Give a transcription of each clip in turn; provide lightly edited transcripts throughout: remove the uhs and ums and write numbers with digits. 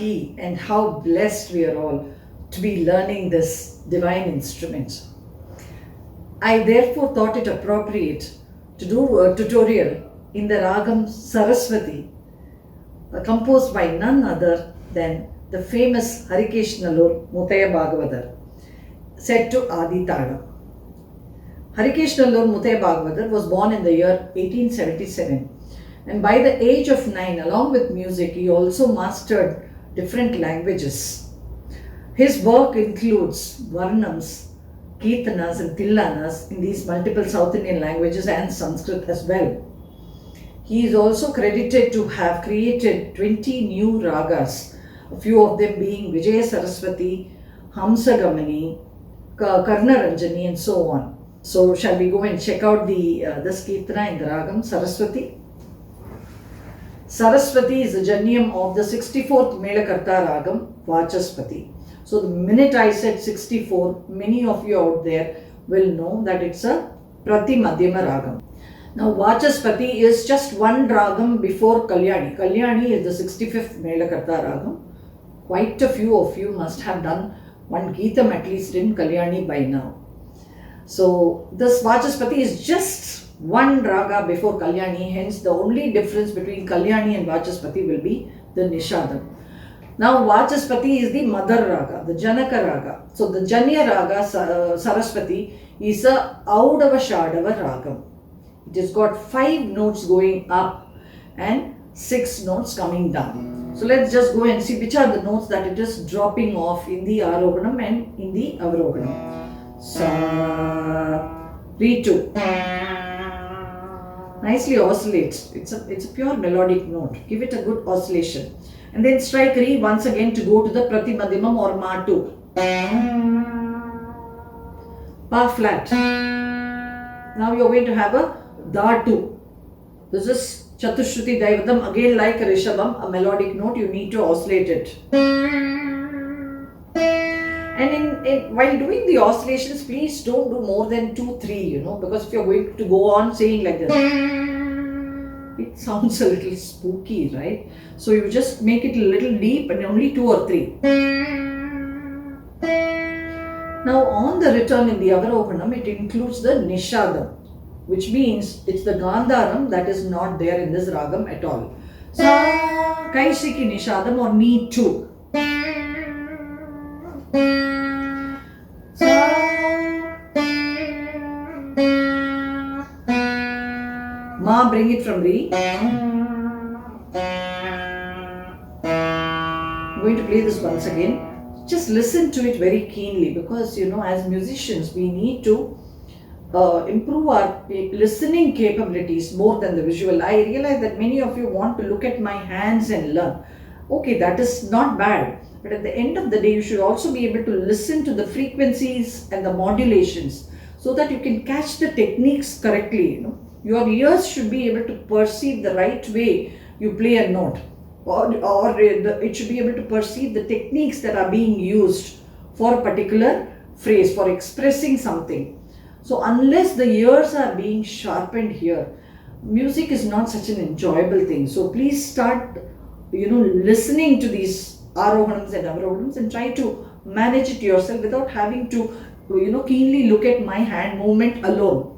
lucky and how blessed we are all to be learning this divine instrument. I therefore thought it appropriate to do a tutorial in the Ragam Saraswathi, composed by none other than the famous Harikesanallur Muthiah Bhagavathar, set to Adi Talam. Harikesanallur Muthiah Bhagavathar was born in the year 1877, and by the age of 9, along with music, he also mastered different languages. His work includes varnams, kirtanas and tillanas in these multiple South Indian languages and Sanskrit as well. He is also credited to have created 20 new ragas, a few of them being Vijaya Saraswati, Hamsagamani, Karnaranjani and so on. So shall we go and check out this kirtana in the Ragam Saraswati? Saraswati is the janyam of the 64th Melakarta Ragam, Vachaspati. So the minute I said 64, many of you out there will know that it's a Pratimadhyama Ragam. Now Vachaspati is just one Ragam before Kalyani. Kalyani is the 65th Melakarta Ragam. Quite a few of you must have done one Geetam at least in Kalyani by now. So this Vachaspati is just one raga before Kalyani, hence the only difference between Kalyani and Vachaspati will be the Nishadam. Now Vachaspati is the mother raga, the Janaka raga. So the Janya raga Saraswati is a Audava Shadava ragam. It has got 5 notes going up and 6 notes coming down. So let's just go and see which are the notes that it is dropping off in the Arohanam and in the Avarohanam. Sa, Re 2. Nicely oscillates. It's a pure melodic note. Give it a good oscillation. And then strike Re once again to go to the Pratimadhyamam or Ma 2. Pa flat. Now you're going to have a Da 2. This is Chatushruti Daivatam, again like a Rishabham, a melodic note, you need to oscillate it. And while doing the oscillations, please don't do more than 2, 3, because if you're going to go on saying like this, it sounds a little spooky, right? So you just make it a little deep and only 2 or 3. Now on the return in the Avarohanam, it includes the Nishadam, which means it's the Gandharam that is not there in this Ragam at all. Sa, Kaishiki Nishadam or Ni 2. Ma, bring it from Re. I'm going to play this once again. Just listen to it very keenly, because as musicians we need to improve our listening capabilities more than the visual. I realize that many of you want to look at my hands and learn. Okay, that is not bad. But at the end of the day, you should also be able to listen to the frequencies and the modulations so that you can catch the techniques correctly. Your ears should be able to perceive the right way you play a note, or it should be able to perceive the techniques that are being used for a particular phrase, for expressing something. So unless the ears are being sharpened here, music is not such an enjoyable thing. So please start, listening to these Arohanams and Avarohanams and try to manage it yourself without having to, keenly look at my hand movement alone.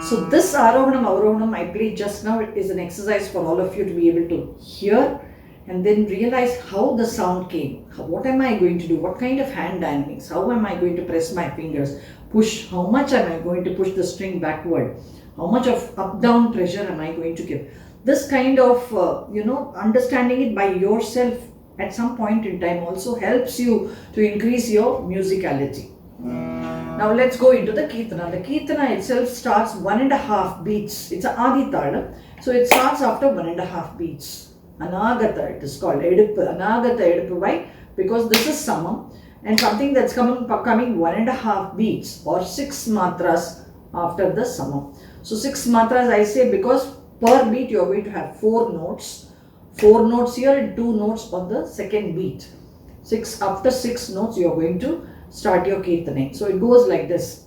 So this Arohanam, Avarohanam I played just now is an exercise for all of you to be able to hear and then realize how the sound came. What am I going to do? What kind of hand dynamics? How am I going to press my fingers? Push. How much am I going to push the string backward? How much of up-down pressure am I going to give? This kind of, understanding it by yourself at some point in time also helps you to increase your musicality. Now let's go into the Kirtana. The Kirtana itself starts 1.5 beats. It's an Adi Talam. So it starts after 1.5 beats. Anagata, it is called. Anagata Eduppu. Why? Because this is Samam and something that's coming 1.5 beats or 6 matras after the Samam. So 6 matras I say because per beat you are going to have 4 notes. 4 notes here and 2 notes on the second beat. After 6 notes you are going to start your Kirtane. So it goes like this.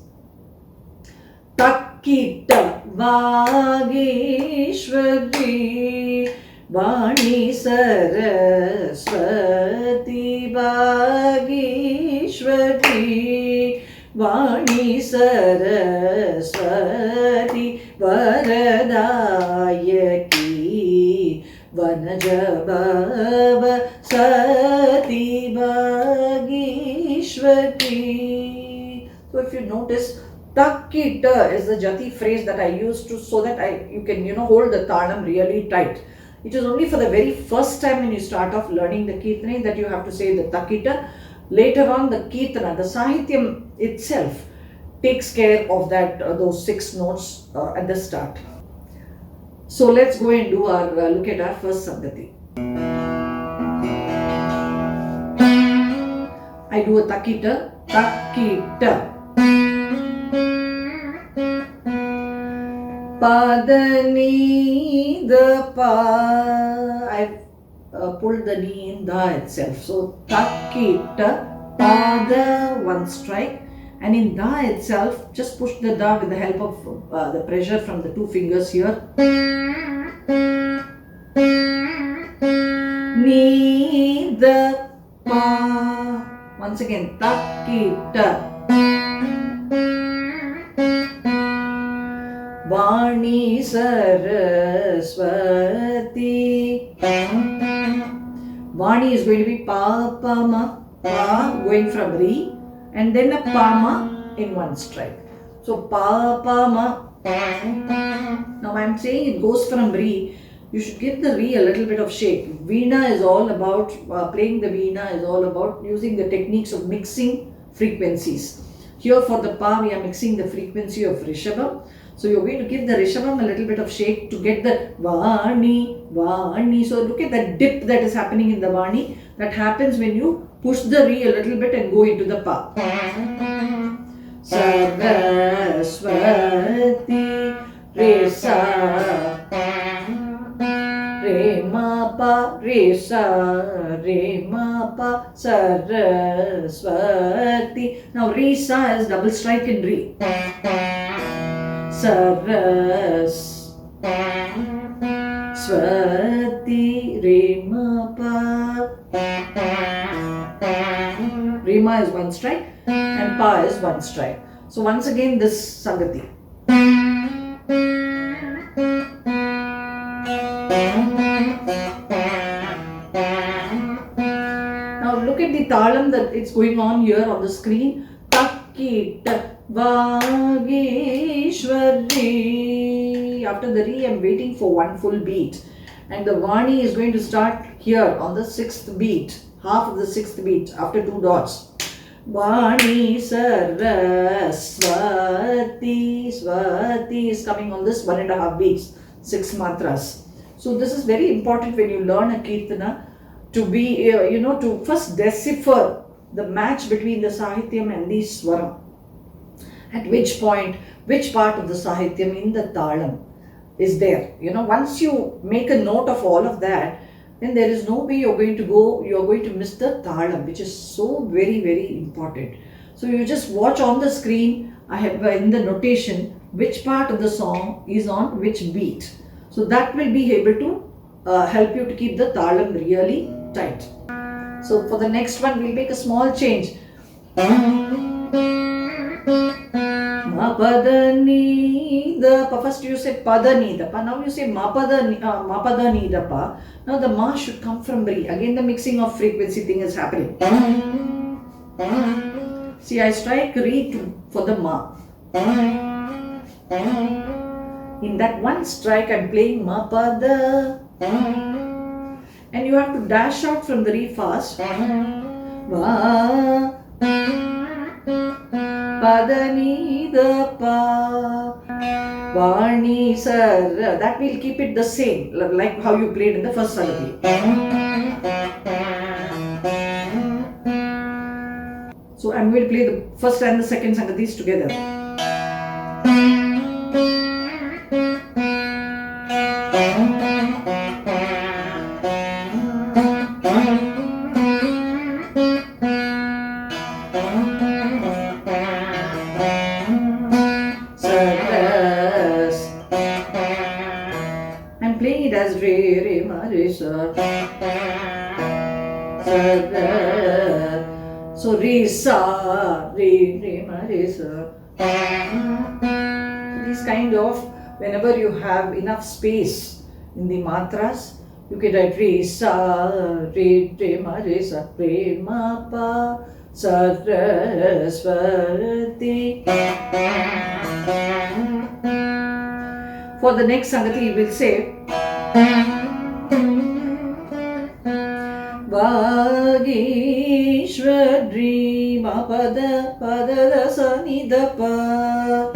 Takkita Vagheeshwari Vani Saraswathi Vagheeshwari Vani Saraswathi Varadayaki vanaja Sati Vagheeshwari. So if you notice, Takkita is the jati phrase that I use to so that you can hold the talam really tight. It is only for the very first time when you start off learning the Kirtane that you have to say the Takkita. Later on, the Kirtana, the Sahityam itself takes care of that those 6 notes at the start. So let's go and do our look at our first Sangati. I do a Takkita, Takkita. Padani the pa. I've pulled the ni in da itself. So Takkita, pada, 1 strike, and in da itself, just push the da with the help of the pressure from the 2 fingers here. Ni the pa. Once again, Takkita. Vani Saraswathi. Vani is going to be pa, pa, ma, pa, going from re, and then a pa, ma in 1 strike. So pa, pa, ma. Now I am saying it goes from re. You should give the re a little bit of shake. Veena is all about, playing the Veena is all about using the techniques of mixing frequencies. Here for the pa, we are mixing the frequency of Rishabham. So you're going to give the Rishabham a little bit of shake to get the Vani, Vani. So look at that dip that is happening in the Vani. That happens when you push the Re a little bit and go into the Pa. Saraswati, Re Sa, Re Ma Pa, Re Sa, Re Ma Pa, Saraswati. Now Re Sa is double strike in Re. Saraswati, Re Ma Pa. Re Ma is 1 strike and Pa is 1 strike. So once again this Sangati. Now look at the Talam that it's going on here on the screen. Takkita Vagheeshwari. After the Re, I am waiting for 1 full beat. And the Vani is going to start here on the 6th beat. Half of the 6th beat after 2 dots. Vani Saraswati. Swati is coming on this 1.5 beats. 6 mantras. So this is very important when you learn a Kirtana to be, to first decipher the match between the Sahityam and the Swaram. At which point, which part of the Sahityam in the Talam is there. Once you make a note of all of that, then there is no way you're going to miss the Talam, which is so very, very important. So you just watch on the screen, I have in the notation, which part of the song is on which beat. So that will be able to help you to keep the Talam really tight. So for the next one, we'll make a small change. Mapadani the pa. First you said padani the pa. Now you say mapadani the pa. Now the ma should come from Re. Again the mixing of frequency thing is happening. See, I strike Re for the ma. In that 1 strike, I'm playing mapada. And you have to dash out from the Re fast. Va. Padani the pa. Vani Sar. That will keep it the same, like how you played in the first Sangati. So I'm going to play the first and the second Sangatis together. sa. So re sa, re ma re sa. These kind of, whenever you have enough space in the mantras, you can write re sa, re ma re sa, re ma pa, Saraswati. For the next Sangati, we will say Vagheeshwari ma pada pada da sa ni da pa.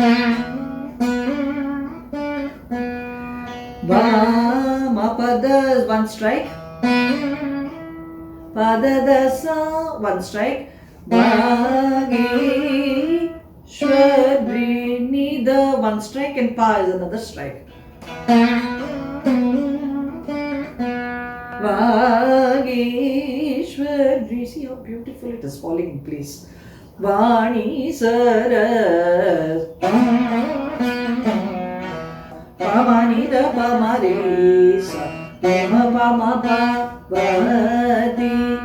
Va ma pada is one strike. Pada da sa one strike. Vagheeshwari ni da one strike and pa is another strike. Vagheeshwari, see how beautiful it is falling in place. Vani Saraswathi. Pamani da pamare sa, ma pa ma pa vati.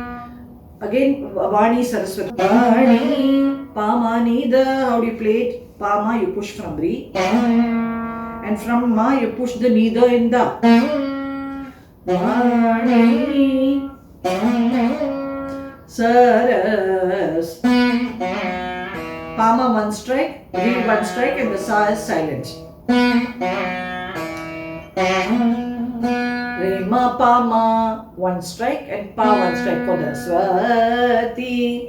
Again, Vani Saraswati. Vani, pamani da. How do you play it? Pama you push from re, and from ma you push the nida in da. Vani Saras. Pama one strike, re one strike, and the sa is silent. Re ma pa ma one strike and pa one strike for the Swati.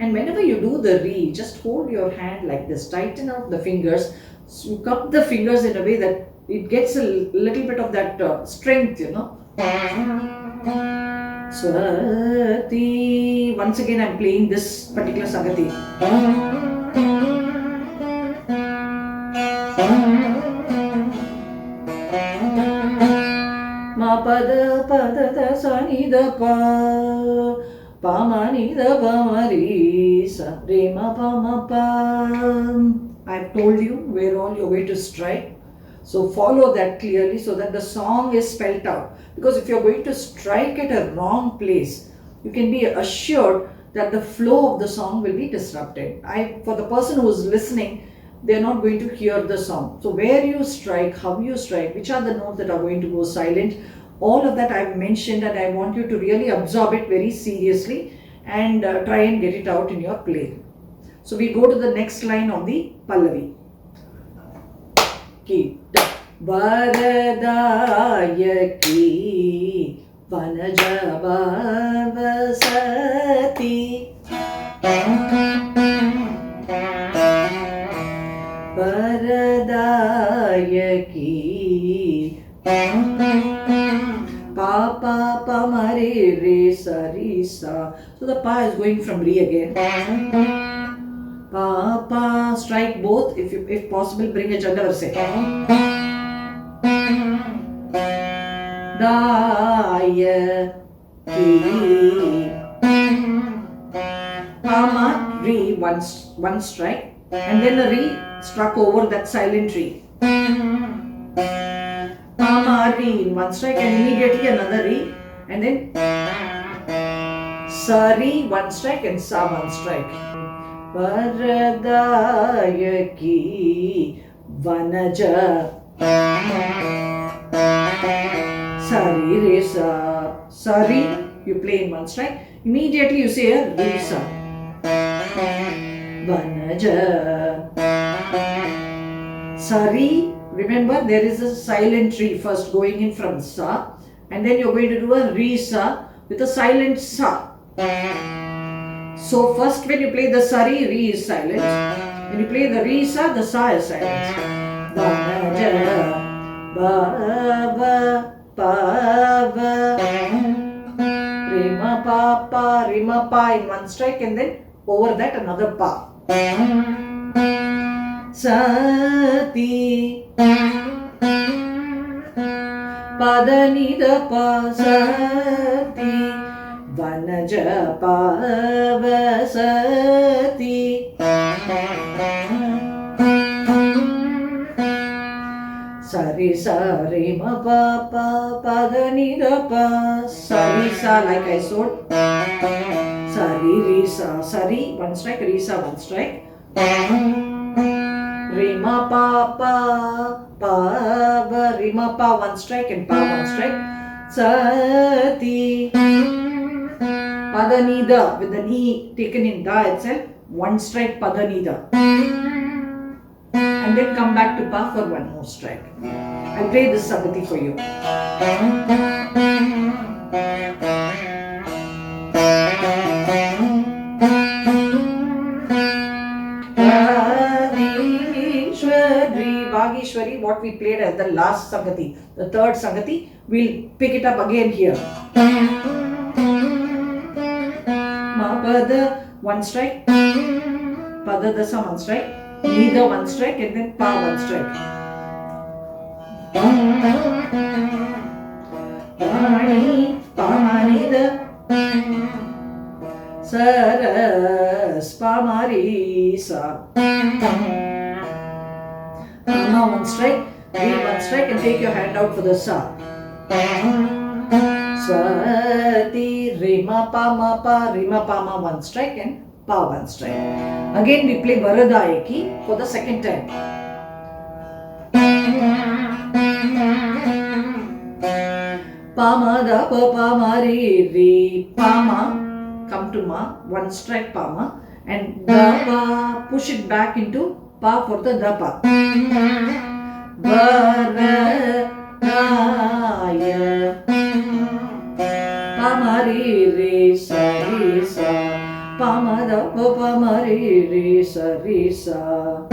And whenever you do the re, just hold your hand like this, tighten out the fingers. So you cup the fingers in a way that it gets a little bit of that strength, you know. Swati. Once again, I'm playing this particular Sangati. Ma pada pada da sa ni da pa, pa ma ni da pa ma re sa, re ma pa ma pa. I've told you where all you're going to strike, so follow that clearly so that the song is spelled out. Because if you're going to strike at a wrong place, you can be assured that the flow of the song will be disrupted. For the person who is listening, they are not going to hear the song. So where you strike, how you strike, which are the notes that are going to go silent, all of that I've mentioned, and I want you to really absorb it very seriously and try and get it out in your play. So we go to the next line of the Pallavi. Ki Varadayaki vanaja bhavasati. Varadayaki pa pa pa ma re re sa re sa. So the pa is going from re again. Pa pa, strike both. If possible, bring a Janda verse. Daya ki pa ma re one strike, and then a re struck over that silent re. Pa re in one strike, and immediately another re, and then sa re one strike and sa one strike. Varadayaki vanaja sari re sa. Sari you play in one strike, immediately you say a re sa. Vanaja sari. Remember, there is a silent re first going in from sa, and then you're going to do a re sa with a silent sa. So first when you play the sari, re is silent. When you play the re sa, the sa is silent. Vanaja bhava pava rima pa in one strike, and then over that another pa. Sati padani da pa sati vanaja pavasati. Sari Re sa re ma pa pa pa da ni da pa. Sa re sa like I told. Sa re re sa. Sa re one strike, re sa one strike. Re ma pa pa pa ba. Re ma pa one strike and pa one strike. Sa ti. Pa da ni da with the ni taken in da itself. One strike pa da ni da. And then come back to pa for one more strike. I'll play this Sabati for you. Vagheeshwari, what we played as the last Sangati, the third Sangati, we'll pick it up again here. Ma pada, one strike. Pada dasa, one strike. Nida, one strike, and then pa, one strike. Pani, pa, nida. Saras, pa, mari, sa. Now one strike, read one strike and take your hand out for the sa. Swati, rima pa ma, one strike and pa one strike. Again we play Varadayaki for the second time. Pa ma da pa pa ma re re, pa ma, come to ma, one strike pa ma, and da pa, push it back into pa for the da pa. Varadaya, pa ma re re sa re sa, pa ma da pa ma re re sa re sa.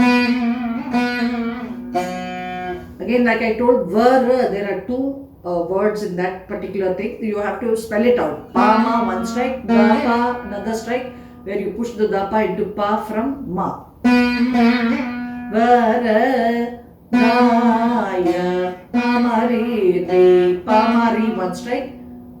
Again, like I told, there are two words in that particular thing. You have to spell it out. Pa ma one strike, da pa another strike, where you push the da pa into pa from ma. Varadaya, pa ma re re, pa ma re one strike,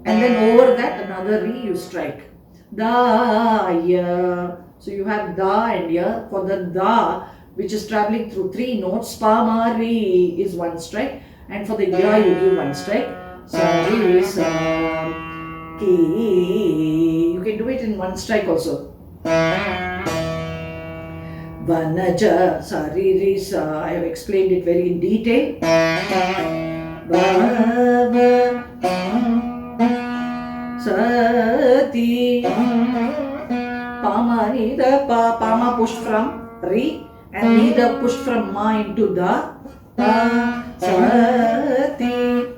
and then over that another re you strike. Da-ya. So you have da and ya. For the da, which is traveling through three notes, pa ma re is one strike, and for the ya you give one strike. Sa re sa ki. You can do it in one strike also. Vanaja, sa re re sa. I have explained it very in detail. Sati, Pama Nida Pa, Pama pushed from Re, and Nida pushed from Ma into Da. Sati,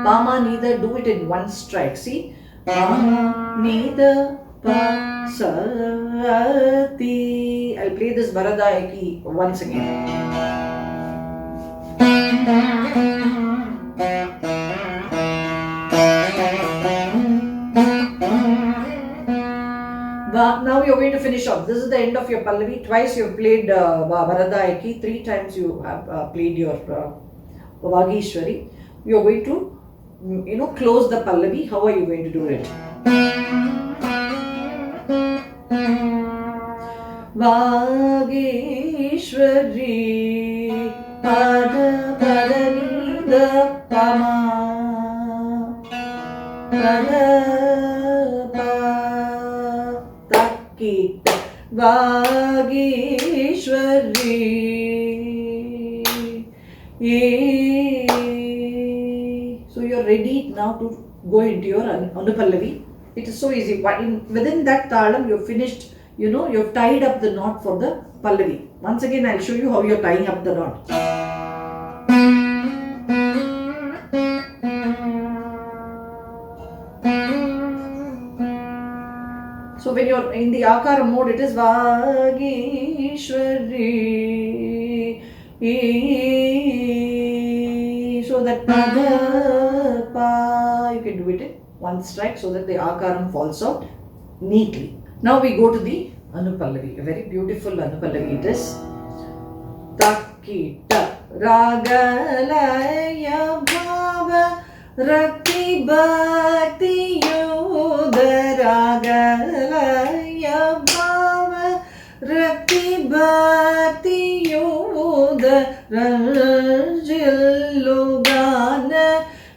Pama Nida, do it in one strike. See, Pama Nida Pa Sati. I'll play this Varadayaki once again. Now you're going to finish off. This is the end of your Pallavi. Twice you've played Varadayaki. 3 times you have played your Vagheeshwari. You're going to, close the Pallavi. How are you going to do it? Vagheeshwari Pada Pada Nida Pama Pada Vagheeshwari. So you're ready now to go into your Anupallavi. It is so easy. Within that Talam, you've finished, you've tied up the knot for the Pallavi. Once again, I'll show you how you're tying up the knot. So when you're in the Akara mode, it is Vagheeshwari. So that pa, you can do it in one strike so that the Akaram falls out neatly. Now we go to the Anupallavi. A very beautiful Anupallavi it is. Takita Ragalaya Bhava Rakti Bhakti Yoga Ragalaya Bhava Rakti Bhakti Yoga ranjillugana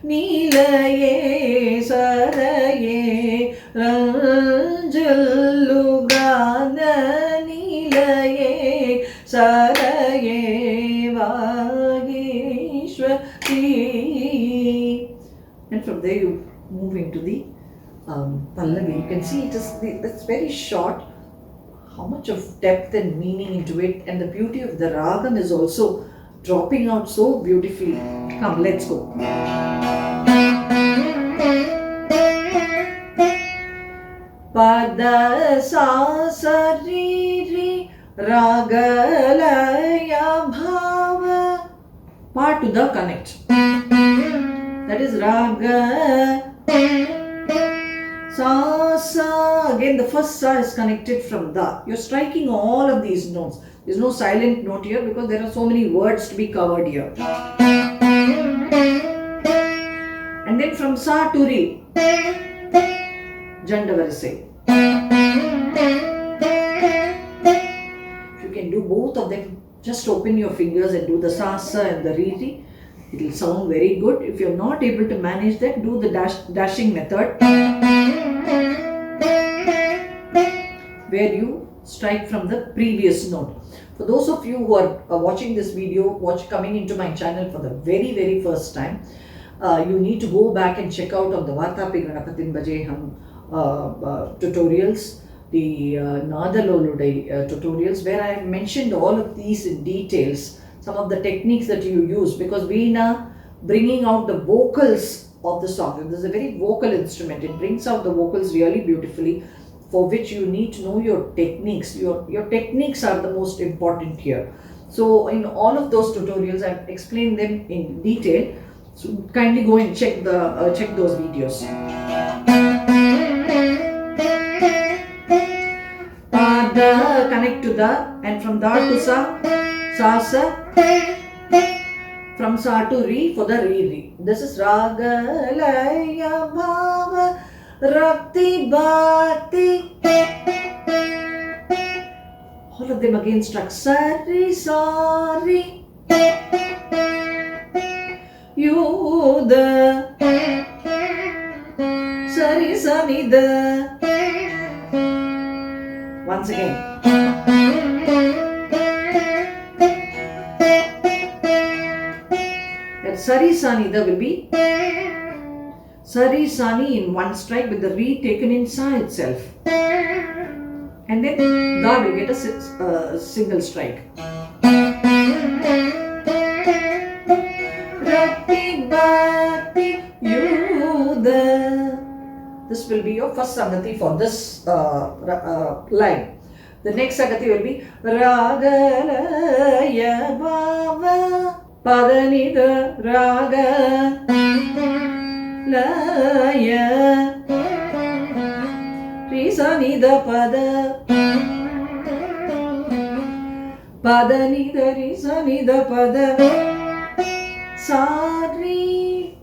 nilaye saraye ranjillugana nilaye saraye Vagheeshwari. And from there you move into the Pallavi. You can see it's very short. How much of depth and meaning into it, and the beauty of the ragam is also dropping out so beautifully. Come, let's go. Pada sa sa ri ri ragalaya bhava. Pa to the connect. That is raga. Sa, sa, again the first sa is connected from the. You're striking all of these notes. There's no silent note here because there are so many words to be covered here. And then from sa to re, janda varisai. If you can do both of them, just open your fingers and do the sa, sa and the re, re. It will sound very good. If you're not able to manage that, do the dashing method, where you strike from the previous note. For those of you who are watching this video, coming into my channel for the very, very first time, you need to go back and check out on the Vartapi Ganapatin Bajeham tutorials, the Nadayoga tutorials, where I have mentioned all of these in details, some of the techniques that you use, because Veena bringing out the vocals of the song. This is a very vocal instrument. It brings out the vocals really beautifully, for which you need to know your techniques. Your techniques are the most important here. So in all of those tutorials, I've explained them in detail. So kindly go and check those videos. Pada connect to the, and from da to sa, sa sa. From sa to re for the re re. This is ragalaya bhava rakti bhakti. All of them again struck. Sari sari yuda sari sanida. Once again. That sari sanida will be sari sani in one strike with the re taken in sa itself, and then da will get a single strike. Rakti bhakti yuda. This will be your first sagati for this line. The next sagati will be ragalaya bhava padanida raga laya risa nida pada pada nida risa nida pada sari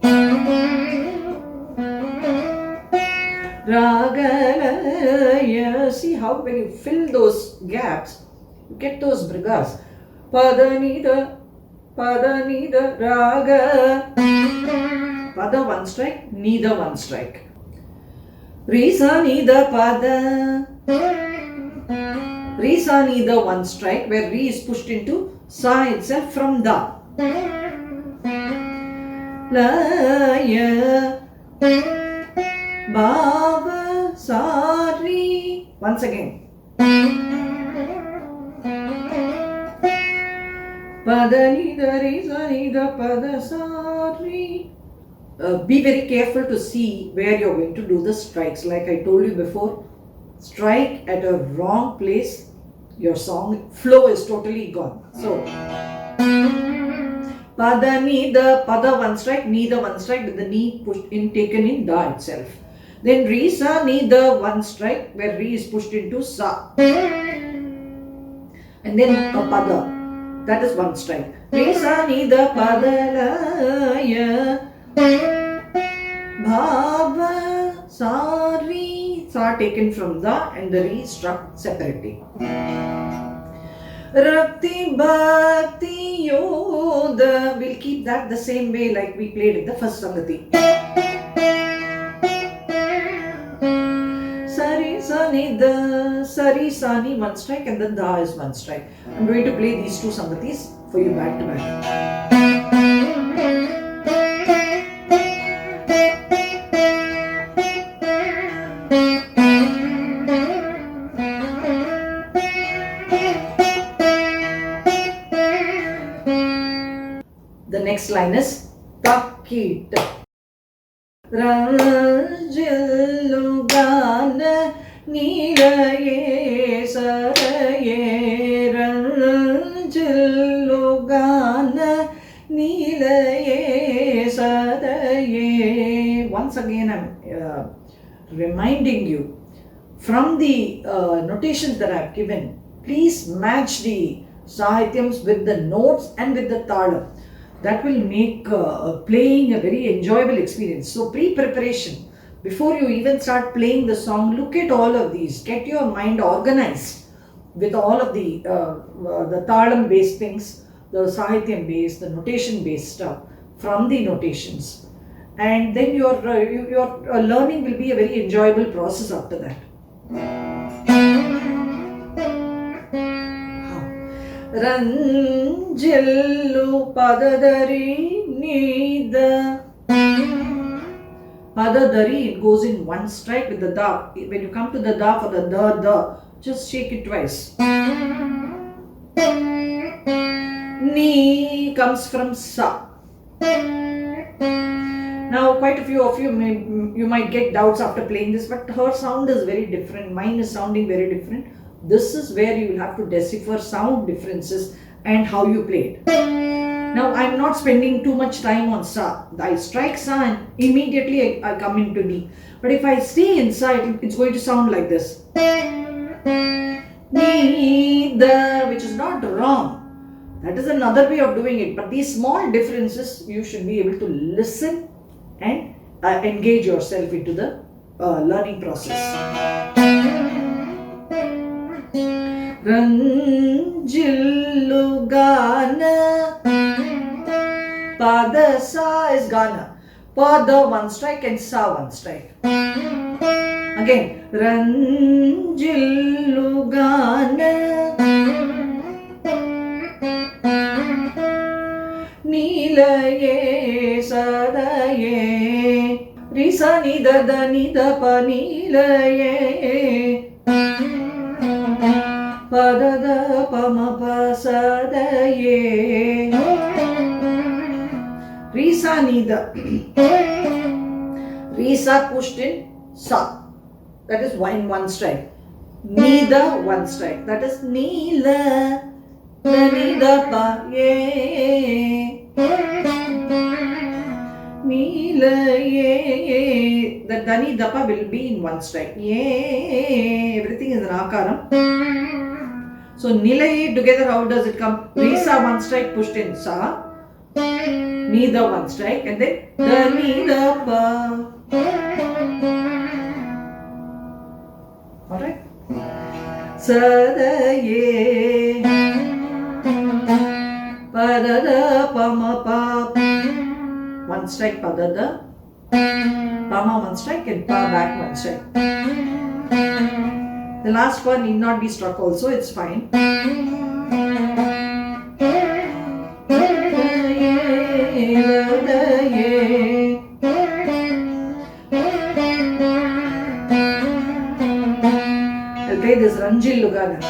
ragalaya. See how when you fill those gaps, you get those brigas. Pada nida raga. Pada one strike, neither one strike. Risa nida pada. Risa nida one strike, where re is pushed into sa itself from da. Laya bhava sari. Once again. Pada nida risa nida pada sari. Be very careful to see where you're going to do the strikes. Like I told you before, strike at a wrong place, your song flow is totally gone. So pada nida, pada one strike, nida one strike with the knee pushed in, taken in da itself. Then re sa nida one strike, where re is pushed into sa, and then a pada, that is one strike. Re sa nida pada laya bhava sari, sa taken from the and the re struck separately. Rakti Bhakti Yoda. We'll keep that the same way like we played in the first Sangati. Sari Sani Da, Sari Sani, one strike, and then Da is one strike. I'm going to play these two Sangatis for you back to back. The next line is Takit. Ranjillugana Nilaye Saraye Ranjillugana Nilaye Saraye. Once again, I'm reminding you from the notations that I've given, please match the sahityams with the notes and with the talam. That will make playing a very enjoyable experience. So pre-preparation, before you even start playing the song, look at all of these. Get your mind organized with all of the talam based things, the sahityam based, the notation based stuff from the notations. And then your learning will be a very enjoyable process after that. Ranjillu Padadari Nida. Padadari, it goes in one strike with the da. When you come to the da for the da, just shake it twice. Ni comes from sa. Now, quite a few of you might get doubts after playing this, but her sound is very different. Mine is sounding very different. This is where you will have to decipher sound differences and how you play it. Now, I'm not spending too much time on sa. I strike sa and immediately I come into ni. But if I stay inside, it's going to sound like this. Ni, da, which is not wrong. That is another way of doing it. But these small differences, you should be able to listen and engage yourself into the learning process. Ranjillu Gana. Pada Sa is Gana. Pada one strike and Sa one strike. Again, Ranjillu Gana. Nilaye Sadaye. Risa Nida Da Nida Pa Nilaye. Padada Pama Pasadaye. Risa Nida. Risa pushed in Sa. That is one strike. Nida one strike. That is Nila. Nida Pa Ye. Nila Ye. The Dani Dapa will be in one strike. Ye. Everything is an akaram. So Nilaye together, how does it come? Risa one strike pushed in Sa. Nida one strike and then the Nida Pa. Alright? Sadaye. Padada Pama Pa. One strike Padada. Pama one strike and Pa back one strike. The last one need not be struck also, it's fine. I'll play this Ranjillu Gana.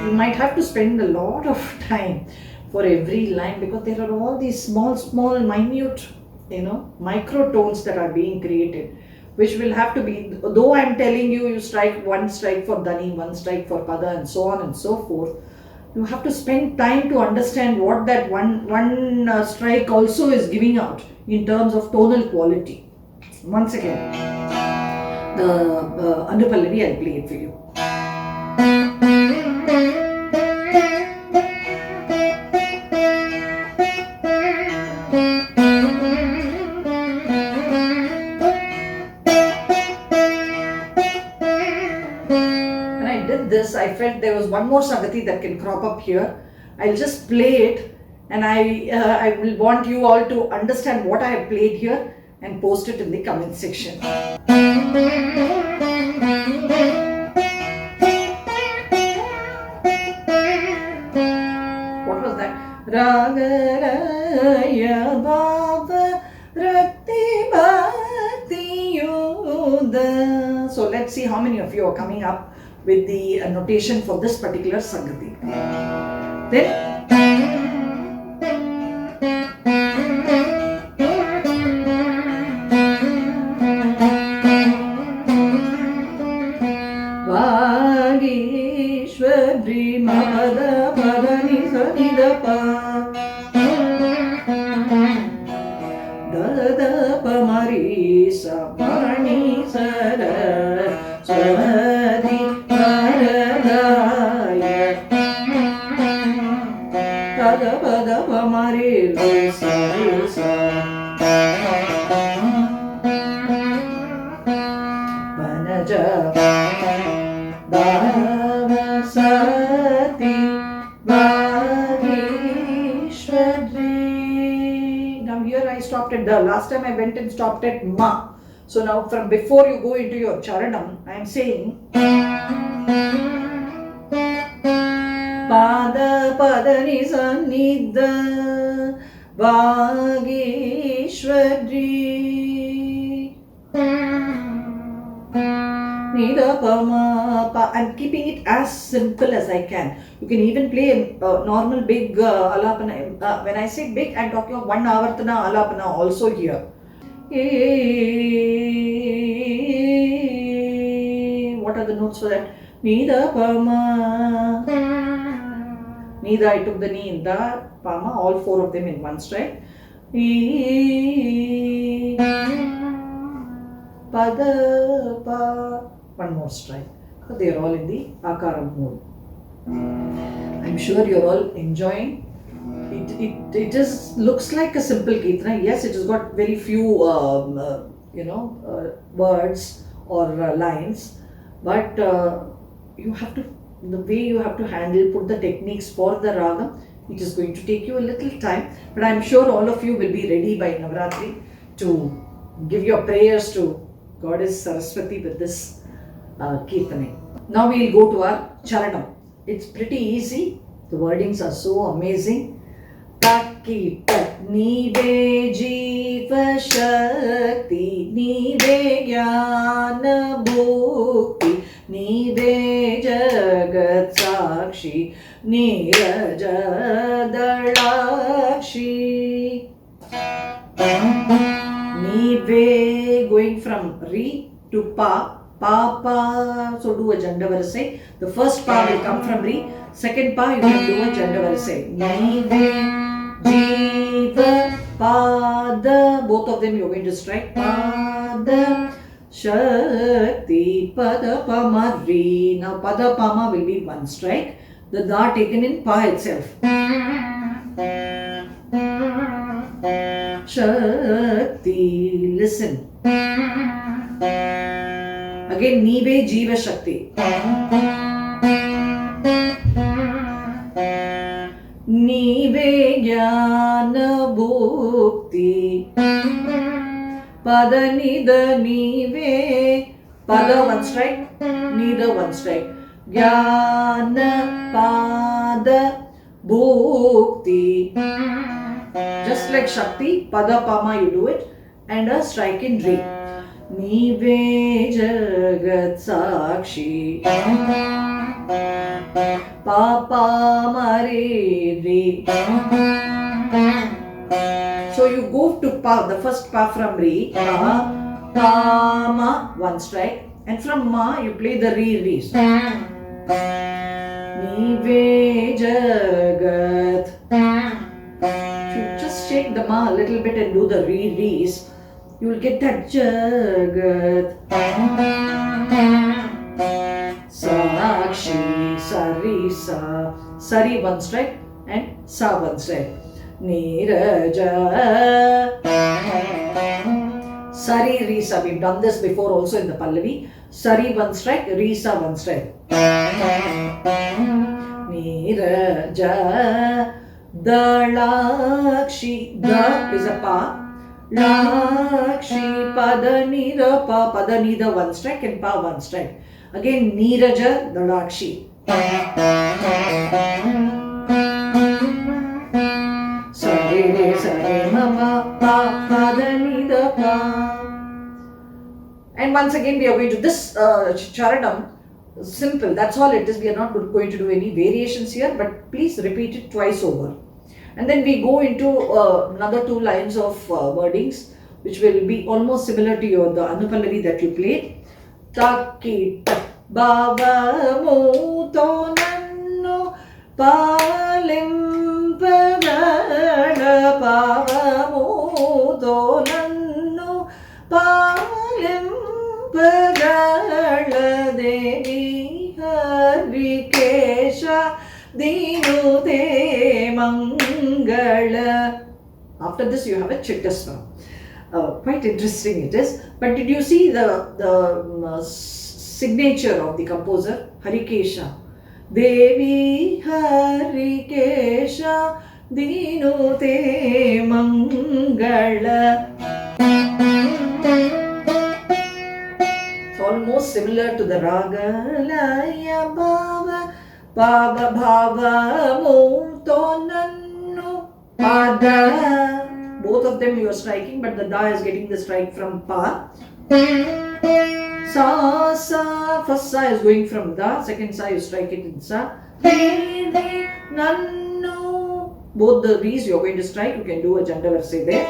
You might have to spend a lot of time for every line because there are all these small minute microtones that are being created, which will have to be, though I'm telling you strike one strike for Dani, one strike for Pada and so on and so forth, you have to spend time to understand what that one strike also is giving out in terms of tonal quality. Once again, the Pallavi, I'll play it for you. felt there was one more Sagati that can crop up here. I'll just play it, and I will want you all to understand what I have played here and post it in the comment section. What was that? Ragaraya Bhava Rakti Bhakti Yoda. So let's see how many of you are coming up with the notation for this particular Sagati. Then Vagheeshwari Mada Padani Sanidapa Dada Pamari Sapani Saraswathi Dada Pada Pamari Sarasa vanaja Saraswati Vagheeshwari. Now here I stopped at the. Last time I went and stopped at Ma. So now from before you go into your charanam, I am saying Pada Padani Sanidha Vagheeshwari I'm keeping it as simple as I can. You can even play a normal big alapana. When I say big, I'm talking of 1 avartana alapana also here. What are the notes for that? Nida Pama. Nida, I took the knee in the Pama, all 4 of them in one strike. Pada Pa. One more strike. So they are all in the Akaram mode. I'm sure you're all enjoying. It just looks like a simple Kirtana. Yes, it has got very few words or lines, but you have to, the way you have to handle, put the techniques for the Ragam, it is going to take you a little time, but I'm sure all of you will be ready by Navratri to give your prayers to Goddess Saraswati with this Kirtane. Now we will go to our Charanam. It's pretty easy. The wordings are so amazing. Takita Nive Jiva Shakti Nive Jnana Bhukti Nive Jagat Sakshi Niraja Dalakshi. Nive, going from Ri to Pa. Pa, Pa, so do a Janda Varisai. The first Pa will come from Ri, second Pa you can do a Janda Varisai. Nive, Jiva, Pada, both of them you are going to strike. Pada, Shakti, Pada, Pama, Ri. Now Pada, Pama will be one strike. The Da taken in Pa itself. Shakti, listen. Again, Nive Jiva Shakti. Nive Jnana Bhukti. Pada Nida Nive. Pada one strike, Nida one strike. Jnana Pada Bhukti. Just like Shakti, Pada Pama you do it, and a strike in Re. Nive Jagat Sakshi Papa Mare Re. So you go to Pa, the first Pa from Re, Pa, Pa, Ma, one strike, and from Ma you play the Re, Re. Nive Jagat. If you just shake the Ma a little bit and do the Re, Re's, you will get that Jagat Sakshi Sari Sa. Sari one strike and Sa one strike. Niraja Sari Risa. We've done this before also in the Pallavi. Sari one strike, Risa one strike. Niraja Dalakshi. Da is a pa. Lakshi Padanida pa. Padanida one strike and pa one strike. Again Niraja Dalakshi. Sare sare ma pa padanida pa. And once again we are going to this charanam. Simple, that's all it is. We are not going to do any variations here, but please repeat it twice over. And then we go into another 2 lines of wordings, which will be almost similar to the Anupallavi that you played. Taki baba muto nanno palimpagala baba muto nanno palimpagala devi harikesha dinute mangala. After this you have a chittaswara. Quite interesting it is. But did you see the signature of the composer? Harikesha. Devi Harikesha Dinute Mangala. It's almost similar to the Ragalaya Baba Baba Baba Mutonannu Pada. Both of them you are striking, but the da is getting the strike from pa. Sa, sa, first sa is going from da, second sa you strike it in sa. Re, re, nannu. Both the re's you are going to strike, you can do a janda verse there.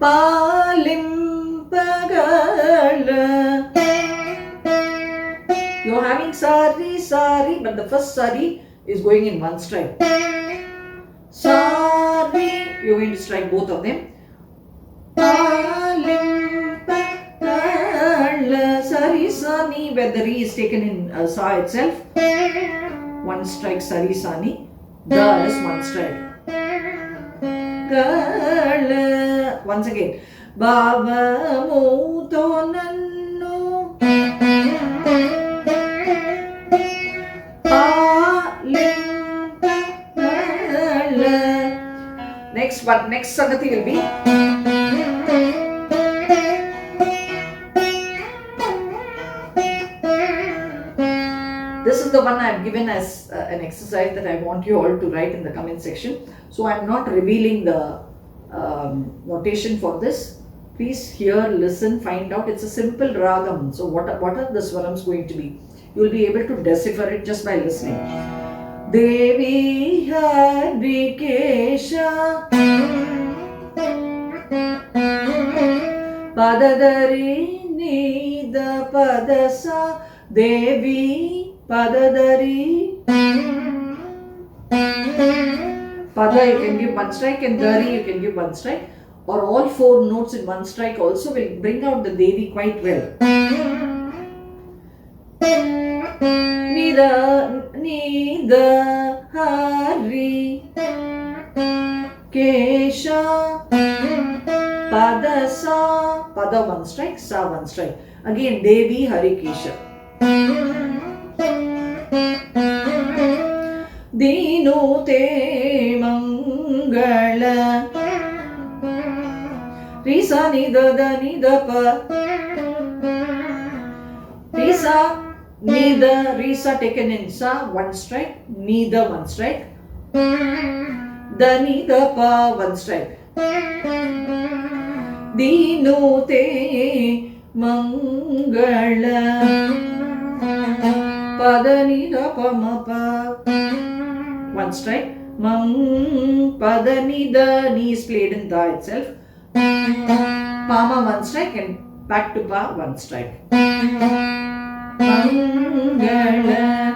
Palim pagala. You are having sari, sari, but the first sari is going in one strike. Sari, you are going to strike both of them. Sari sani, where the re is taken in sa itself. One strike sari sani. Da is one strike. Gala. Once again. Baba muto nannu. Next Sagati will be this is the one I have given as an exercise that I want you all to write in the comment section. So I am not revealing the notation for this. Please hear, listen, find out. It's a simple ragam. So what are the swarams going to be? You will be able to decipher it just by listening. Devi Harikesha Padadari Nida Padasa Devi Padadari. Pada you can give one strike and Dari you can give one strike, or all 4 notes in one strike also will bring out the Devi quite well. Nida Hari Kesha Padasa. Pada one strike, Sa one strike. Again Devi Harikesha. Dinute Mangala. Risa Nida Da Nida Pa. Risa Nida, Risa taken in Sa, one strike, Nida one strike, Da Nida Pa one strike. Dinute Mangala. Pada Nida Pa Ma Pa. One strike. Mang Pada Nida, ni is played in Da itself. Pama one strike and back to Pa one strike. Mangala.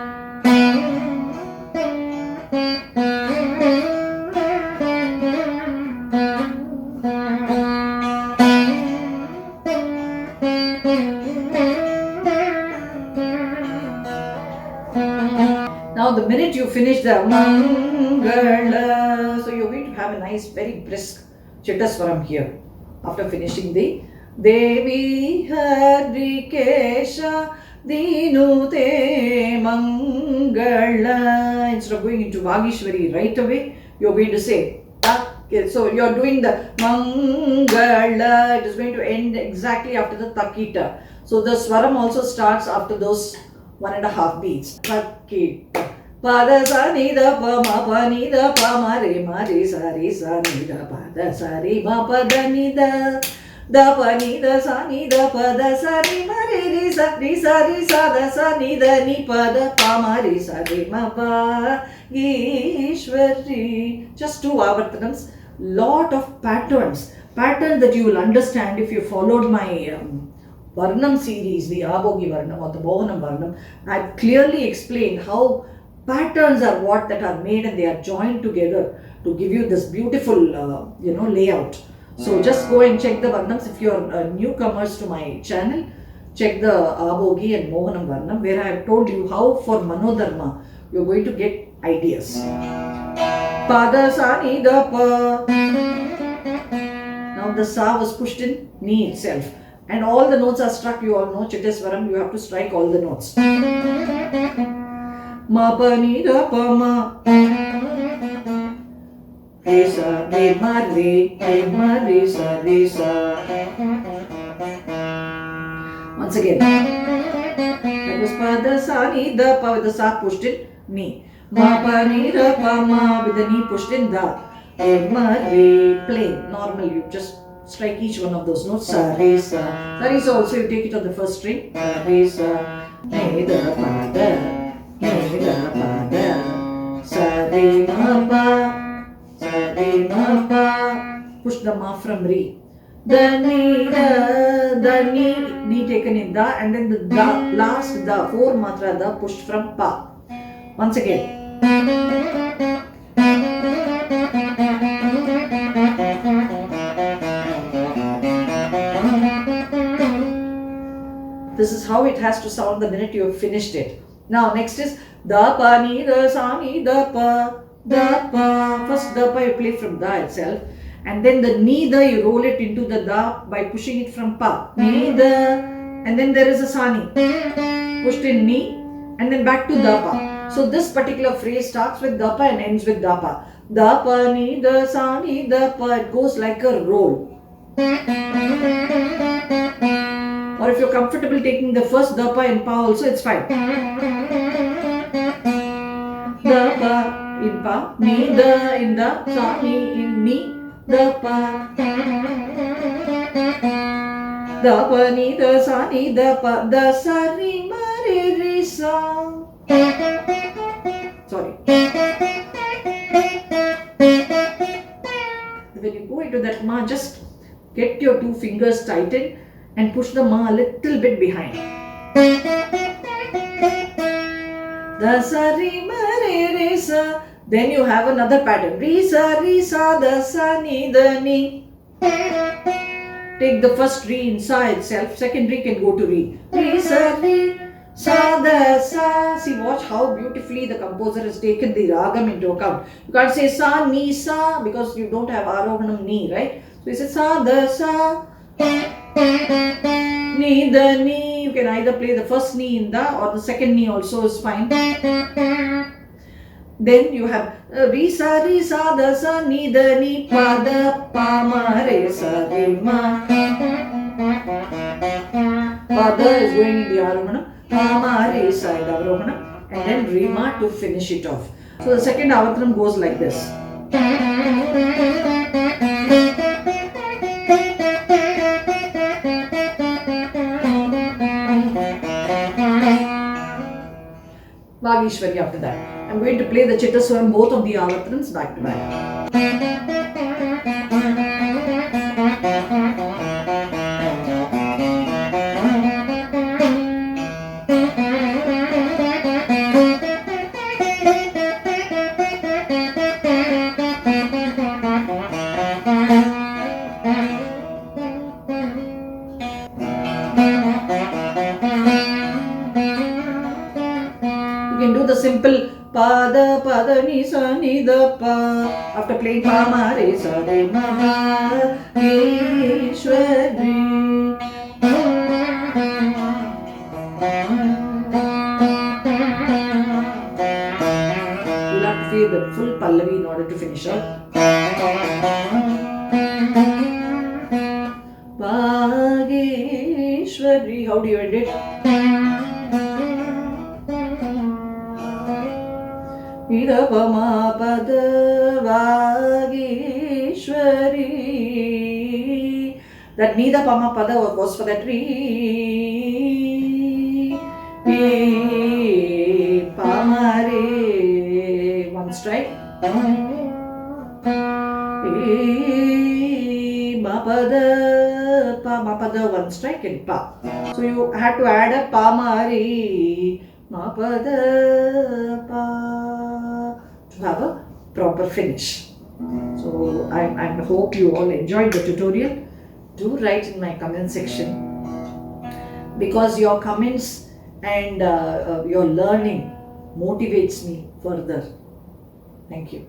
Now the minute you finish the Mangala, so you're going to have a nice very brisk Chittaswaram here after finishing the Devi Harikesha Dinute Mangala. Instead of going into Vagheeshwari right away, you're going to say okay, so you're doing the Mangala. It is going to end exactly after the Takita. So the Swaram also starts after those 1.5 beats. Takita. Pada sa ni da pa ma pa ni da pa ma re sa ni da pa da sa re ma pa da ni da pa ni da sa ni da pa da sa re ma re sa da sa ni da ni pa da pa ma re sa re ma pa Vagheeshwari. Just 2 avartanams, lot of patterns that you will understand if you followed my Varnam series, the Abogi Varnam or the Bohanam Varnam. I've clearly explained how patterns are what that are made and they are joined together to give you this beautiful layout. So just go and check the Varnams. If you're newcomers to my channel, check the Abogi and Mohanam Varnam, where I have told you how for Manodharma you're going to get ideas. Pada sa ni da pa. Now the sa was pushed in ni itself, and all the notes are struck. You all know Chitteswaram, you have to strike all the notes. Ma pa ni da pa ma. Re sa re ma re sa re sa. Once again, that was pada sa ni da pa with the sa pushed in ni. Ma pa ni da pa ma with the ni pushed in da. Ma re, plain, normal. You just strike each one of those notes. Sa re sa. Sa re sa also you take it on the first string. Sa re sa. Ne da pa da. Ne da pa da. Sa re ma pa. Sa re ma pa. Push the ma from re. The ni taken in da, and then the da, last da, 4 matra da pushed from pa. Once again. This is how it has to sound the minute you have finished it. Now next is da pa ni da sa ni da pa. Da pa. First da pa you play from da itself, and then the ni da you roll it into the da by pushing it from pa. Ni da, and then there is a sa ni pushed in ni, and then back to da pa. So this particular phrase starts with da pa and ends with da pa. Da pa ni da sa ni da pa. It goes like a roll. Or if you're comfortable taking the first da pa and pa also, it's fine. Da pa in pa, ni da in da, sa ni in ni, da pa. Da pa ni da sa ni da pa, da sa ri ma re re sa. Sorry. When you go into that ma, just get your 2 fingers tightened and push the ma a little bit behind. Da sa re ma re re sa. Then you have another pattern. Re sa da sa ni da ni. Take the first re in sa itself. Second re can go to re. Re sa da sa. See, watch how beautifully the composer has taken the ragam into account. You can't say sa ni sa because you don't have Arohanam ni, right? So you say sa da sa. Ni da ni. You can either play the first ni in da or the second ni also is fine. Then you have re sa da sa ni da ni pa da pa ma re sa re ma. Pa da is going in the Arohanam, pa ma re sa in the Avarohanam, and then re ma to finish it off. So the second avartanam goes like this. Vagheeshwari after that. I'm going to play the Chittaswaram, both of the avartanams back to back. You can do the simple pa da pa da ni sa ni da pa. After playing pa ma re sa re ma Vagheeshwari. You'll have to feel the full Pallavi in order to finish up. Vagheeshwari. How do you end it? Ida pa ma pa da Vagheeshwari. That Nida pa ma pa da was for that re. Pa ma re. One strike. Ma pa da. Ma pa da, one strike and pa. So you had to add a pa ma re. Ma pa da pa. To have a proper finish. So I hope you all enjoyed the tutorial. Do write in my comment section, because your comments and your learning motivates me further. Thank you.